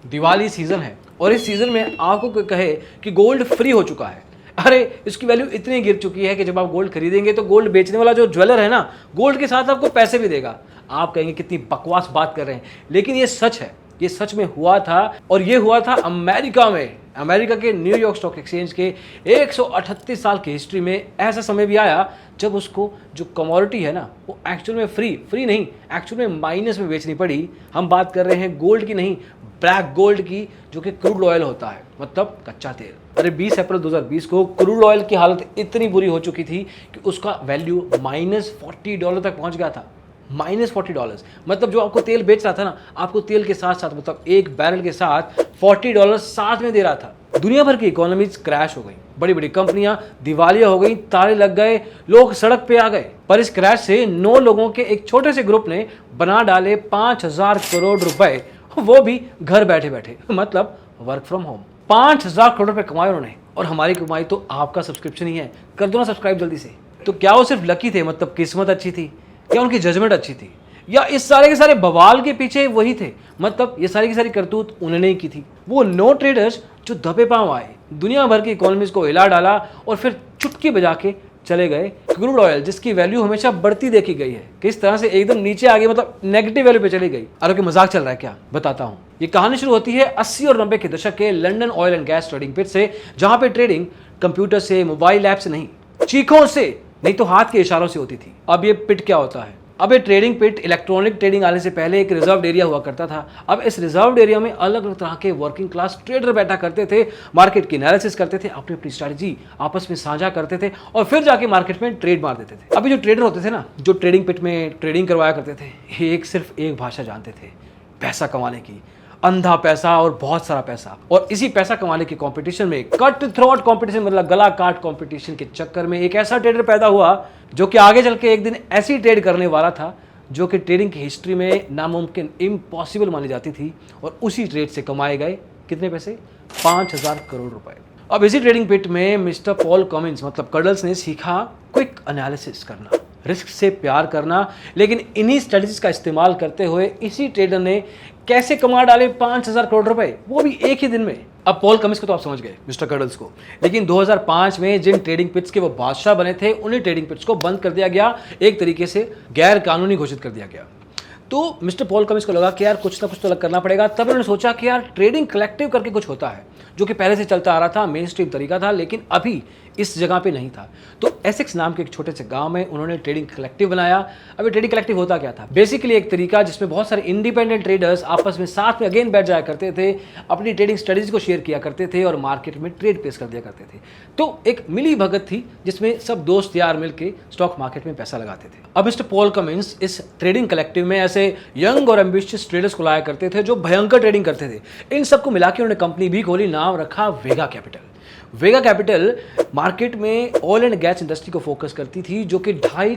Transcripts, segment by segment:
Diwali season है और इस सीजन में आपको कोई कहे कि गोल्ड फ्री हो चुका है, अरे इसकी वैल्यू इतनी गिर चुकी है कि जब आप गोल्ड खरीदेंगे तो गोल्ड बेचने वाला जो ज्वेलर है ना, गोल्ड के साथ आपको पैसे भी देगा। आप कहेंगे कितनी बकवास बात कर रहे हैं, लेकिन ये सच है, ये सच में हुआ था। और ये हुआ था अमेरिका में, अमेरिका के न्यूयॉर्क स्टॉक एक्सचेंज के 138 साल की हिस्ट्री में ऐसा समय भी आया जब उसको जो कमोडिटी है ना, वो एक्चुअल में फ्री नहीं, एक्चुअल में माइनस में बेचनी पड़ी। हम बात कर रहे हैं गोल्ड की नहीं, ब्लैक गोल्ड की, जो कि क्रूड ऑयल होता है, मतलब कच्चा तेल। अरे 20 अप्रैल 2020 को क्रूड ऑयल की हालत इतनी बुरी हो चुकी थी कि उसका वैल्यू -$40 तक पहुंच गया था। -$40, मतलब जो आपको तेल बेच रहा था ना, आपको तेल के साथ साथ, मतलब एक बैरल के साथ $40 साथ में दे रहा था। दुनिया भर की इकोनॉमीज क्रैश हो गई, बड़ी बड़ी कंपनियां दिवालिया हो गई, ताले लग गए, लोग सड़क पे आ गए। पर इस क्रैश से 9 लोगों के एक छोटे से ग्रुप ने बना डाले 5,000 करोड़ रुपए, वो भी घर बैठे बैठे, मतलब वर्क फ्रॉम होम। 5,000 करोड़ रुपए कमाए उन्होंने, और हमारी कमाई तो आपका सब्सक्रिप्शन ही है। कर दो ना सब्सक्राइब जल्दी से। तो क्या वो सिर्फ लकी थे, मतलब किस्मत अच्छी थी, क्या उनकी जजमेंट अच्छी थी, या इस सारे के सारे बवाल के पीछे वही थे, मतलब ये सारी की सारी करतूत उन्होंने ही की थी। वो 9 ट्रेडर्स जो दबे पांव आए, दुनिया भर की इकोनॉमीज को हिला डाला और फिर चुटकी बजा के चले गए। क्रूड ऑयल जिसकी वैल्यू हमेशा बढ़ती देखी गई है, किस तरह से एकदम नीचे आ गई, मतलब नेगेटिव वैल्यू पे चली गई। अरे मजाक चल रहा है क्या, बताता हूं। ये कहानी शुरू होती है 80 और 90 के दशक के London oil and gas trading pit से, जहां पे ट्रेडिंग कंप्यूटर से, मोबाइल ऐप से नहीं, चीखों से, नहीं तो हाथ के इशारों से होती थी। अब ये पिट क्या होता है? अब ये ट्रेडिंग पिट इलेक्ट्रॉनिक ट्रेडिंग आने से पहले एक रिजर्व एरिया हुआ करता था। अब इस रिजर्व एरिया में अलग अलग तरह के वर्किंग क्लास ट्रेडर बैठा करते थे, मार्केट की एनालिसिस करते थे, अपनी अपनी स्ट्रैटेजी आपस में साझा करते थे और फिर जाके मार्केट में ट्रेड मार देते थे। अभी जो ट्रेडर होते थे ना, जो ट्रेडिंग पिट में ट्रेडिंग करवाया करते थे, सिर्फ एक भाषा जानते थे, पैसा कमाने की। अंधा पैसा और बहुत सारा पैसा। और इसी पैसा कमाने की कंपटीशन में, कट थ्रोट कंपटीशन, मतलब गला काट कंपटीशन के चक्कर में एक ऐसा ट्रेडर पैदा हुआ जो कि आगे चल के एक दिन ऐसी ट्रेड करने वाला था जो कि ट्रेडिंग की हिस्ट्री में नामुमकिन, इम्पॉसिबल मानी जाती थी। और उसी ट्रेड से कमाए गए कितने पैसे? 5,000 करोड़ रुपए। अब इसी ट्रेडिंग पिट में मिस्टर पॉल कमिंस, मतलब कडल्स ने सीखा क्विक एनालिसिस करना, रिस्क से प्यार करना। लेकिन इन्हीं स्ट्रेटजीज का इस्तेमाल करते हुए इसी ट्रेडर ने कैसे कमा डाले 5,000 करोड़ रुपए, वो भी एक ही दिन में। अब पॉल कमिंस को तो आप समझ गए, मिस्टर कडल्स को। लेकिन 2005 में जिन ट्रेडिंग पिट्स के वो बादशाह बने थे, उन्हीं ट्रेडिंग पिट्स को बंद कर दिया गया, एक तरीके से गैर कानूनी घोषित कर दिया गया। तो मिस्टर पॉल कमिंस को लगा कि यार कुछ ना कुछ तो अलग करना पड़ेगा। तब उन्होंने सोचा कि यार ट्रेडिंग कलेक्टिव करके कुछ होता है, जो कि पहले से चलता आ रहा था, मेन स्ट्रीम तरीका था, लेकिन अभी इस जगह पे नहीं था। तो एसेक्स नाम के एक छोटे से गांव में उन्होंने ट्रेडिंग कलेक्टिव बनाया। अभी ट्रेडिंग कलेक्टिव होता क्या था? बेसिकली एक तरीका जिसमें बहुत सारे इंडिपेंडेंट ट्रेडर्स आपस में साथ में अगेन बैठ जाया करते थे, अपनी ट्रेडिंग स्ट्रेटजी को शेयर किया करते थे और मार्केट में ट्रेड प्लेस कर दिया करते थे। तो एक मिली भगत थी जिसमें सब दोस्त यार मिलकर स्टॉक मार्केट में पैसा लगाते थे। अब मिस्टर पॉल कमिंस इस ट्रेडिंग कलेक्टिव में ऐसे यंग और एम्बिशियस ट्रेडर्स को लाया करते थे जो भयंकर ट्रेडिंग करते थे। इन सबको मिला के उन्होंने कंपनी भी खोली, नाम रखा वेगा कैपिटल। वेगा कैपिटल मार्केट में ऑयल एंड गैस इंडस्ट्री को फोकस करती थी, जो कि 2.5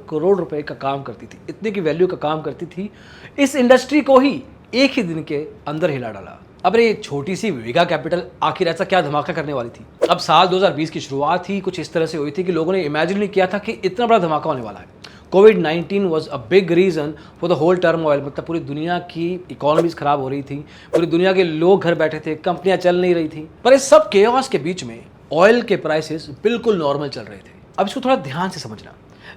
करोड़ रुपए का काम करती थी, इतने की वैल्यू का काम करती थी। इस इंडस्ट्री को ही एक ही दिन के अंदर हिला डाला। अब ये छोटी सी वेगा कैपिटल आखिर ऐसा क्या धमाका करने वाली थी? अब साल 2020 की शुरुआत ही कुछ इस तरह से हुई थी कि लोगों ने इमेजिन नहीं किया था कि इतना बड़ा धमाका होने वाला है। कोविड-19 was a big reason for the whole turmoil, मतलब पूरी दुनिया की इकोनॉमीज खराब हो रही थी, पूरी दुनिया के लोग घर बैठे थे, कंपनियां चल नहीं रही थी। पर इस सब केओस के बीच में ऑयल के प्राइसेस बिल्कुल नॉर्मल चल रहे थे। अब इसको थोड़ा ध्यान से समझना।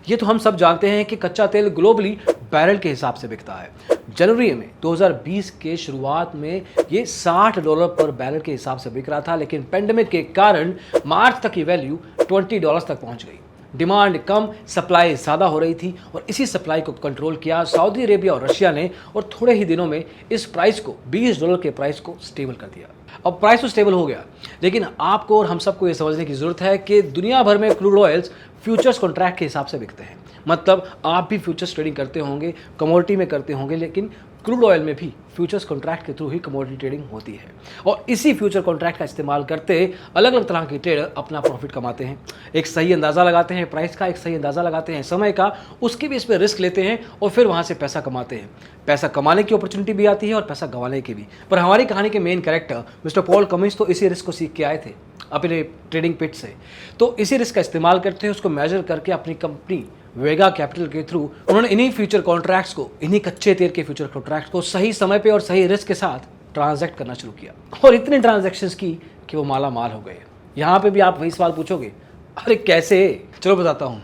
ये तो हम सब जानते हैं कि कच्चा तेल ग्लोबली बैरल के हिसाब से बिकता है। जनवरी में 2020 के शुरुआत में ये $60 पर बैरल के हिसाब से बिक रहा था, लेकिन पेंडेमिक के कारण मार्च तक की वैल्यू $20 तक पहुंच गई। डिमांड कम, सप्लाई ज़्यादा हो रही थी, और इसी सप्लाई को कंट्रोल किया सऊदी अरेबिया और रशिया ने, और थोड़े ही दिनों में इस प्राइस को, $20 के प्राइस को स्टेबल कर दिया। अब प्राइस तो स्टेबल हो गया, लेकिन आपको और हम सबको ये समझने की ज़रूरत है कि दुनिया भर में क्रूड ऑयल्स फ्यूचर्स कॉन्ट्रैक्ट के हिसाब से बिकते हैं। मतलब आप भी फ्यूचर्स ट्रेडिंग करते होंगे, कमोडिटी में करते होंगे, लेकिन क्रूड ऑयल में भी फ्यूचर्स कॉन्ट्रैक्ट के थ्रू ही कमोडिटी ट्रेडिंग होती है। और इसी फ्यूचर कॉन्ट्रैक्ट का इस्तेमाल करते अलग अलग तरह के ट्रेडर अपना प्रॉफिट कमाते हैं। एक सही अंदाज़ा लगाते हैं प्राइस का, एक सही अंदाज़ा लगाते हैं समय का, उसके भी इस पर रिस्क लेते हैं और फिर वहाँ से पैसा कमाते हैं। पैसा कमाने की अपॉर्चुनिटी भी आती है और पैसा गंवाने की भी। पर हमारी कहानी के main character mister Paul Cummins तो इसी रिस्क को सीख के आए थे अपने ट्रेडिंग पिट से। तो इसी रिस्क का इस्तेमाल करते हैं, उसको मेजर करके अपनी कंपनी वेगा कैपिटल के थ्रू उन्होंने इन्हीं फ्यूचर कॉन्ट्रैक्ट्स को, इन्हीं कच्चे तेल के फ्यूचर कॉन्ट्रैक्ट्स को सही समय पे और सही रिस्क के साथ ट्रांजैक्ट करना शुरू किया और इतने ट्रांजैक्शंस की कि वो माला माल हो गए। यहाँ पे भी आप वही सवाल पूछोगे, अरे कैसे? चलो बताता हूँ।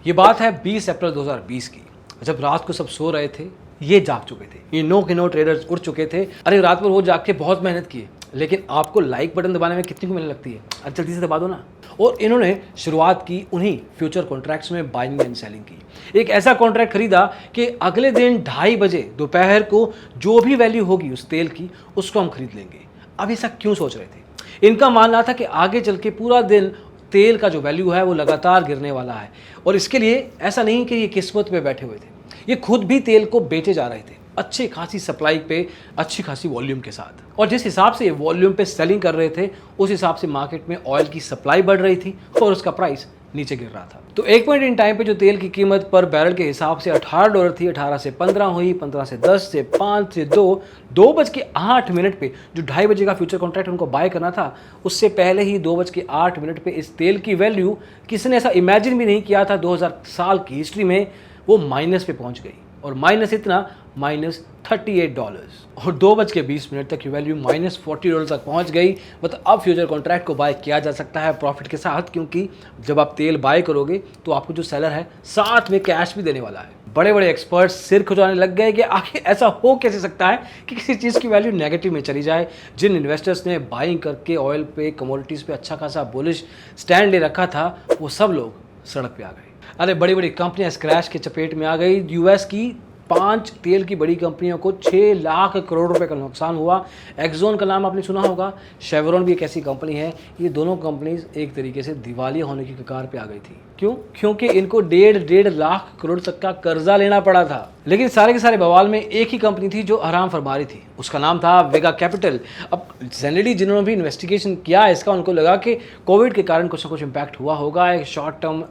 ये बात है 20 अप्रैल 2020 की, जब रात को सब सो रहे थे, ये जाग चुके थे, ये नो के नो ट्रेडर्स उठ चुके थे। अरे रात भर वो जाग के बहुत मेहनत की, लेकिन आपको लाइक बटन दबाने में कितनी को मेहनत लगती है? अब जल्दी से दबा दो ना। और इन्होंने शुरुआत की उन्हीं फ्यूचर कॉन्ट्रैक्ट्स में बाइंग एंड सेलिंग की। एक ऐसा कॉन्ट्रैक्ट खरीदा कि अगले दिन 2:30 बजे दोपहर को जो भी वैल्यू होगी उस तेल की, उसको हम खरीद लेंगे। अब ऐसा क्यों सोच रहे थे? इनका मानना था कि आगे चल के पूरा दिन तेल का जो वैल्यू है वो लगातार गिरने वाला है, और इसके लिए ऐसा नहीं कि ये किस्मत पे बैठे हुए थे, ये खुद भी तेल को बेचे जा रहे थे अच्छी खासी सप्लाई पे, अच्छी खासी वॉल्यूम के साथ। और जिस हिसाब से ये वॉल्यूम पे सेलिंग कर रहे थे, उस हिसाब से मार्केट में ऑयल की सप्लाई बढ़ रही थी और उसका प्राइस नीचे गिर रहा था। तो एक पॉइंट इन टाइम पे जो तेल की कीमत पर बैरल के हिसाब से $18 थी, 18 से 15 हुई, 15 से 10 से 5 से 2:08 पे जो 2:30 बजे का फ्यूचर कॉन्ट्रैक्ट उनको बाय करना था, उससे पहले ही 2:08 पे इस तेल की वैल्यू किसी ऐसा इमेजिन भी नहीं किया था 2000 साल की हिस्ट्री में, वो माइनस पे पहुंच गई। और माइनस इतना, -$38, और 2:20 तक की वैल्यू -$40 तक पहुंच गई। मतलब अब फ्यूचर कॉन्ट्रैक्ट को बाय किया जा सकता है प्रॉफिट के साथ, क्योंकि जब आप तेल बाय करोगे तो आपको जो सेलर है साथ में कैश भी देने वाला है। बड़े बड़े एक्सपर्ट्स सिर खुजाने लग गए कि आखिर ऐसा हो कैसे सकता है कि किसी चीज़ की वैल्यू नेगेटिव में चली जाए। जिन इन्वेस्टर्स ने बाइंग करके ऑयल पे, कमोडिटीज़ पे अच्छा खासा बुलिश स्टैंड ले रखा था, वो सब लोग सड़क पे आ गए। अरे बड़ी बड़ी कंपनियां क्रैश के चपेट में आ गई। यूएस की 5 तेल की बड़ी कंपनियों को 6 लाख करोड़ रुपए का नुकसान हुआ। एक्सॉन का नाम आपने सुना होगा, शेवरॉन भी एक ऐसी कंपनी है। ये दोनों कंपनीज एक तरीके से दिवालिया होने की कगार पे आ गई थी। क्यों? क्योंकि इनको 1.5 लाख करोड़ तक का कर्जा लेना पड़ा था। लेकिन सारे के सारे बवाल में एक ही कंपनी थी जो आराम फरमा रही थी, उसका नाम था वेगा कैपिटल। अब जनरली जिन्होंने भी इन्वेस्टिगेशन किया इसका, उनको लगा कि कोविड के कारण कुछ ना कुछ इम्पैक्ट हुआ होगा, एक शॉर्ट टर्म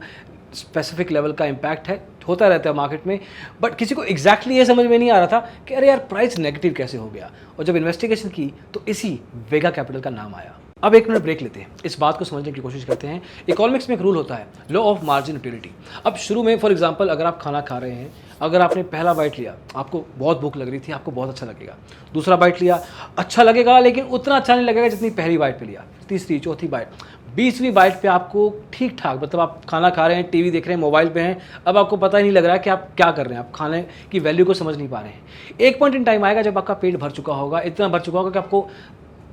स्पेसिफिक लेवल का इम्पैक्ट है, होता रहता है मार्केट में। बट किसी को एग्जैक्टली ये समझ में नहीं आ रहा था कि अरे यार प्राइस नेगेटिव कैसे हो गया। और जब इन्वेस्टिगेशन की तो इसी वेगा कैपिटल का नाम आया। अब 1 मिनट ब्रेक लेते हैं, इस बात को समझने की कोशिश करते हैं। इकोनॉमिक्स में एक रूल होता है, लॉ ऑफ मार्जिन यूटिलिटी। अब शुरू में फॉर एग्जांपल अगर आप खाना खा रहे हैं, अगर आपने पहला बाइट लिया, आपको बहुत भूख लग रही थी, आपको बहुत अच्छा लगेगा। दूसरा बाइट लिया, अच्छा लगेगा लेकिन उतना अच्छा नहीं लगेगा जितनी पहली बाइट पे लिया। तीसरी, चौथी बाइट, 20वीं बाइट पे आपको ठीक ठाक, मतलब आप खाना खा रहे हैं, टीवी देख रहे हैं, मोबाइल पे हैं, अब आपको पता ही नहीं लग रहा है कि आप क्या कर रहे हैं, आप खाने की वैल्यू को समझ नहीं पा रहे हैं। एक पॉइंट इन टाइम आएगा जब आपका पेट भर चुका होगा, इतना भर चुका होगा कि आपको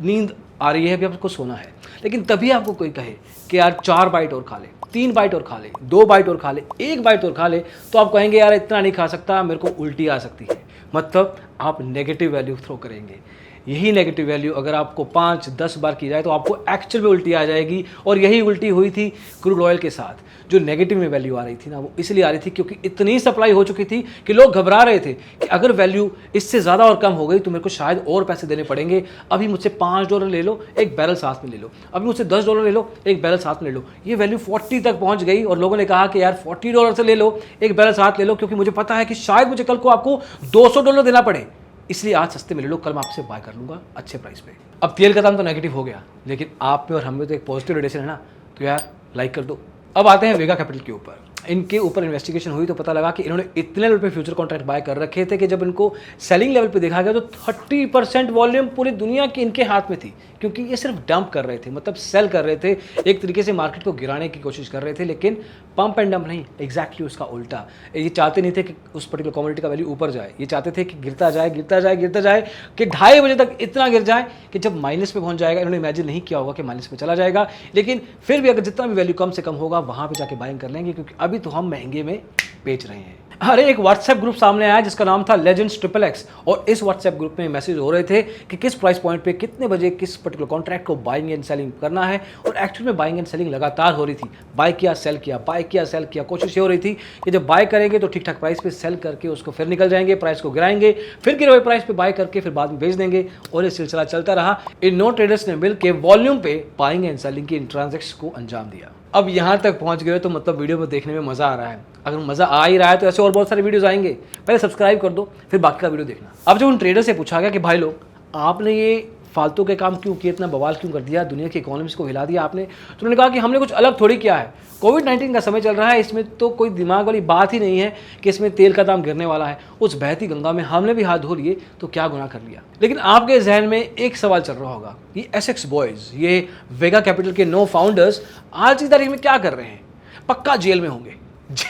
नींद आ रही है, अभी आपको सोना है, लेकिन तभी आपको कोई कहे कि यार 4 बाइट और खा ले, 3 बाइट और खा ले, 2 बाइट और खा ले, 1 बाइट और खा ले, तो आप कहेंगे यार इतना नहीं खा सकता, मेरे को उल्टी आ सकती है। मतलब आप नेगेटिव वैल्यू थ्रो करेंगे। यही नेगेटिव वैल्यू अगर आपको 5-10 बार की जाए तो आपको एक्चुअल में उल्टी आ जाएगी। और यही उल्टी हुई थी क्रूड ऑयल के साथ। जो नेगेटिव में वैल्यू आ रही थी ना, वो इसलिए आ रही थी क्योंकि इतनी सप्लाई हो चुकी थी कि लोग घबरा रहे थे कि अगर वैल्यू इससे ज़्यादा और कम हो गई तो मेरे को शायद और पैसे देने पड़ेंगे। अभी मुझसे $5 ले लो, एक बैरल साथ में ले लो, अभी मुझसे $10 ले लो, एक बैरल साथ में ले लो। ये वैल्यू 40 तक पहुंच गई और लोगों ने कहा कि यार $40 से ले लो, एक बैरल साथ ले लो, क्योंकि मुझे पता है कि शायद मुझे कल को आपको $200 देना पड़े, इसलिए आज सस्ते में ले लो, कल मैं आपसे बाय कर लूंगा अच्छे प्राइस पे। अब तेल का दाम तो नेगेटिव हो गया, लेकिन आप में और हम में तो एक पॉजिटिव रिलेशन है ना, तो यार लाइक कर दो। अब आते हैं वेगा कैपिटल के ऊपर। इनके ऊपर इन्वेस्टिगेशन हुई तो पता लगा कि इन्होंने इतने लेवल पे फ्यूचर कॉन्ट्रैक्ट बाय कर रखे थे कि जब इनको सेलिंग लेवल पे देखा गया तो 30% वॉल्यूम पूरी दुनिया की इनके हाथ में थी, क्योंकि ये सिर्फ डंप कर रहे थे, मतलब सेल कर रहे थे, एक तरीके से मार्केट को गिराने की कोशिश कर रहे थे। लेकिन पंप एंड डंप नहीं, एग्जैक्टली उसका उल्टा। ये चाहते नहीं थे कि उस पर्टिकुलर कमोडिटी का वैल्यू ऊपर जाए, ये चाहते थे कि गिरता जाए गिरता जाए गिरता जाए, कि 2:30 बजे तक इतना गिर जाए कि जब माइनस पे पहुंच जाएगा। इन्होंने इमेजिन नहीं किया होगा कि माइनस पे चला जाएगा, लेकिन फिर भी अगर जितना भी वैल्यू कम से कम होगा वहां पे जाके बाइंग कर लेंगे, क्योंकि अभी तो हम महंगे में बेच रहे हैं। अरे एक व्हाट्सएप ग्रुप सामने आया जिसका नाम था लेजेंड्स XXX, और इस व्हाट्सएप ग्रुप में मैसेज हो रहे थे कि किस प्राइस पॉइंट पे कितने बजे किस पर्टिकुलर कॉन्ट्रैक्ट को बाइंग एंड सेलिंग करना है। और एक्चुअल में बाइंग एंड सेलिंग लगातार हो रही थी, बाय किया सेल किया, बाय किया सेल किया। कोशिश ये हो रही थी कि जब बाय करेंगे तो ठीक ठाक प्राइस पे सेल करके उसको फिर निकल जाएंगे, प्राइस को गिराएंगे, फिर गिरे हुए प्राइस पे बाय करके फिर बाद में बेच देंगे, और ये सिलसिला चलता रहा। इन 9 ट्रेडर्स ने मिलकर वॉल्यूम पे बाइंग एंड सेलिंग की इन ट्रांजेक्शन को अंजाम दिया। अब यहाँ तक पहुँच गए तो मतलब वीडियो में देखने में मज़ा आ रहा है। अगर मज़ा आ ही रहा है तो ऐसे और बहुत सारे वीडियोस आएंगे, पहले सब्सक्राइब कर दो फिर बाकी का वीडियो देखना। अब जब उन ट्रेडर से पूछा गया कि भाई लोग आपने ये फालतू के काम क्यों किए, इतना बवाल क्यों कर दिया, दुनिया की इकोनॉमिक्स को हिला दिया आपने। तो उन्होंने कहा कि हमने कुछ अलग थोड़ी किया है, कोविड-19 का समय चल रहा है, इसमें तो कोई दिमाग वाली बात ही नहीं है कि इसमें तेल का दाम गिरने वाला है। उस बहती गंगा में हमने भी हाथ धो लिए तो क्या गुनाह कर लिया। लेकिन आपके जहन में एक सवाल चल रहा होगा, ये एसेक्स बॉयज़, ये वेगा कैपिटल के 9 फाउंडर्स आज की तारीख में क्या कर रहे हैं? पक्का जेल में होंगे।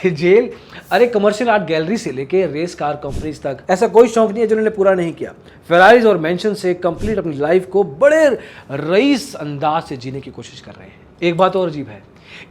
जेल, अरे कमर्शियल आर्ट गैलरी से लेके रेस कार कंपनीज तक ऐसा कोई शौक नहीं है जिन्होंने पूरा नहीं किया। फेरारीज और मेंशन से कंप्लीट अपनी लाइफ को बड़े रईस अंदाज से जीने की कोशिश कर रहे हैं। एक बात और अजीब है,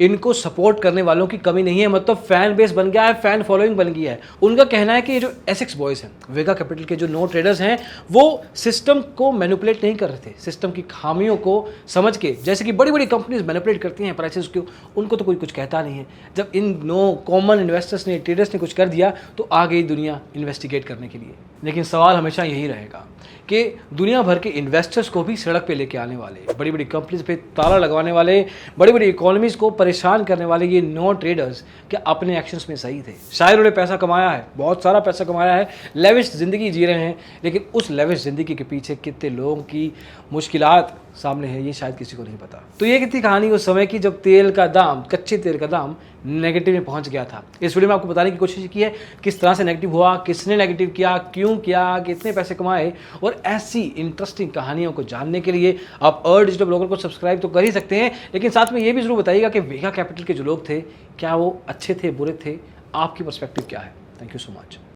इनको सपोर्ट करने वालों की कमी नहीं है, मतलब फैन बेस बन गया है, फैन फॉलोइंग बन गई है। उनका कहना है कि ये जो एसेक्स बॉयज़ हैं, वेगा कैपिटल के जो 9 ट्रेडर्स हैं, वो सिस्टम को मैनिपुलेट नहीं कर रहे थे, सिस्टम की खामियों को समझ के, जैसे कि बड़ी बड़ी कंपनीज मैनिपुलेट करती हैं प्राइसेस को, उनको तो कोई कुछ कहता नहीं है। जब इन 9 कॉमन इन्वेस्टर्स ने, ट्रेडर्स ने कुछ कर दिया तो आ गई दुनिया इन्वेस्टिगेट करने के लिए। लेकिन सवाल हमेशा यही रहेगा कि दुनिया भर के इन्वेस्टर्स को भी सड़क पे लेके आने वाले, बड़ी बड़ी कंपनीज पे ताला लगवाने वाले, बड़ी बड़ी इकोनॉमीज को परेशान करने वाले ये 9 ट्रेडर्स क्या अपने एक्शंस में सही थे? शायद उन्होंने पैसा कमाया है, बहुत सारा पैसा कमाया है, लेविश ज़िंदगी जी रहे हैं, लेकिन उस लेविश ज़िंदगी के पीछे कितने लोगों की मुश्किलात सामने है ये शायद किसी को नहीं पता। तो ये कितनी कहानी उस समय की जब तेल का दाम, कच्चे तेल का दाम नेगेटिव में पहुंच गया था। इस वीडियो में आपको बताने की कोशिश की है किस तरह से नेगेटिव हुआ, किसने नेगेटिव किया, क्यों किया, कितने पैसे कमाए, और ऐसी इंटरेस्टिंग कहानियों को जानने के लिए आप डिजिटल ब्लॉगर को सब्सक्राइब तो कर ही सकते हैं, लेकिन साथ में ये भी जरूर बताइएगा कि वेगा कैपिटल के जो लोग थे क्या वो अच्छे थे, बुरे थे, आपकी पर्सपेक्टिव क्या है। Thank you so much.